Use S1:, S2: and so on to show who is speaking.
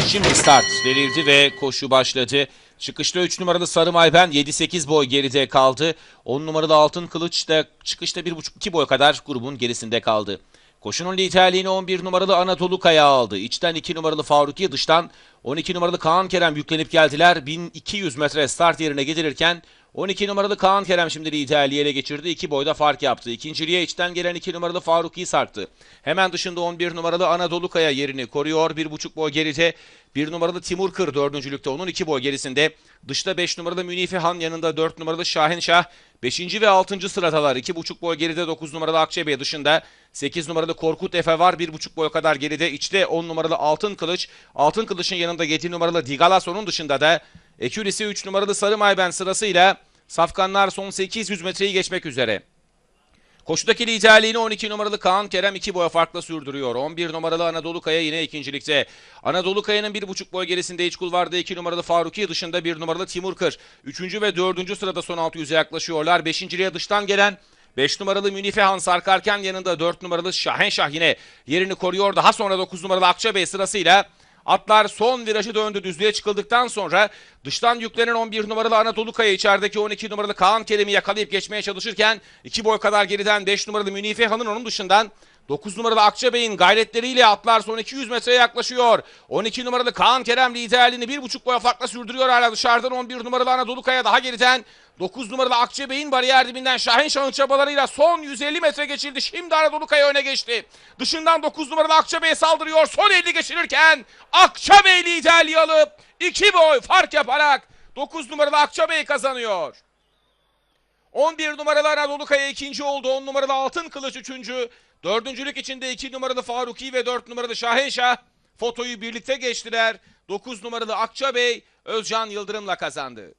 S1: Şimdi start verildi ve koşu başladı. Çıkışta 3 numaralı Sarı Mayben 7-8 boy geride kaldı. 10 numaralı Altın Kılıç da çıkışta 1,5-2 boy kadar grubun gerisinde kaldı. Koşunun liderliğini 11 numaralı Anadolu Kaya aldı. İçten 2 numaralı Faruki, dıştan 12 numaralı Kaan Kerem yüklenip geldiler. 1200 metre start yerine gelirken 12 numaralı Kaan Kerem şimdi liderliği ele geçirdi. 2 boyda fark yaptı. İkinciliğe içten gelen 2 numaralı Faruki sarktı. Hemen dışında 11 numaralı Anadolu Kaya yerini koruyor. 1,5 boy geride 1 numaralı Timur Kır dördüncülükte, onun 2 boy gerisinde. Dışta 5 numaralı Münife Han, yanında 4 numaralı Şahinşah. 5. ve 6. sıradalar. 2,5 boy geride 9 numaralı Akçebey, dışında 8 numaralı Korkut Efe var. 1,5 boy kadar geride. İçte 10 numaralı Altın Kılıç. Altın Kılıç'ın yanında 7 numaralı Digalas, onun dışında da Ekürisi 3 numaralı Sarı Mayben sırasıyla safkanlar son 800 metreyi geçmek üzere. Koşudaki liderliğini 12 numaralı Kaan Kerem 2 boya farkla sürdürüyor. 11 numaralı Anadolu Kaya yine ikincilikte. Anadolu Kaya'nın 1,5 boy gerisinde iç kulvarda 2 numaralı Faruki, dışında 1 numaralı Timur Kır. 3. ve 4. sırada son 600'e yaklaşıyorlar. 5.liğe dıştan gelen 5 numaralı Münife Han sarkarken yanında 4 numaralı Şahinşah yine yerini koruyor. Daha sonra 9 numaralı Akçabey sırasıyla atlar son virajı döndü. Düzlüğe çıkıldıktan sonra dıştan yüklenen 11 numaralı Anadolu Kaya içerideki 12 numaralı Kaan Kerem'i yakalayıp geçmeye çalışırken 2 boy kadar geriden 5 numaralı Münife Han'ın onun dışından 9 numaralı Akçabey'in gayretleriyle atlar son 200 metreye yaklaşıyor. 12 numaralı Kaan Kerem liderliğini 1,5 boya farkla sürdürüyor hala dışarıdan. 11 numaralı Anadolu Kaya daha geriden. 9 numaralı Akçebey'in bariyer dibinden Şahinşah'ın çabalarıyla son 150 metre geçildi. Şimdi Anadolu Kaya öne geçti. Dışından 9 numaralı Akçebey'e saldırıyor. Son 50 geçilirken Akçebey liderliği alıp 2 boy fark yaparak 9 numaralı Akçebey kazanıyor. 11 numaralı Anadolu Kaya ikinci oldu. 10 numaralı Altın Kılıç üçüncü. Dördüncülük içinde 2 numaralı Faruki ve 4 numaralı Şahinşah fotoyu birlikte geçtiler. 9 numaralı Akçebey Özcan Yıldırım'la kazandı.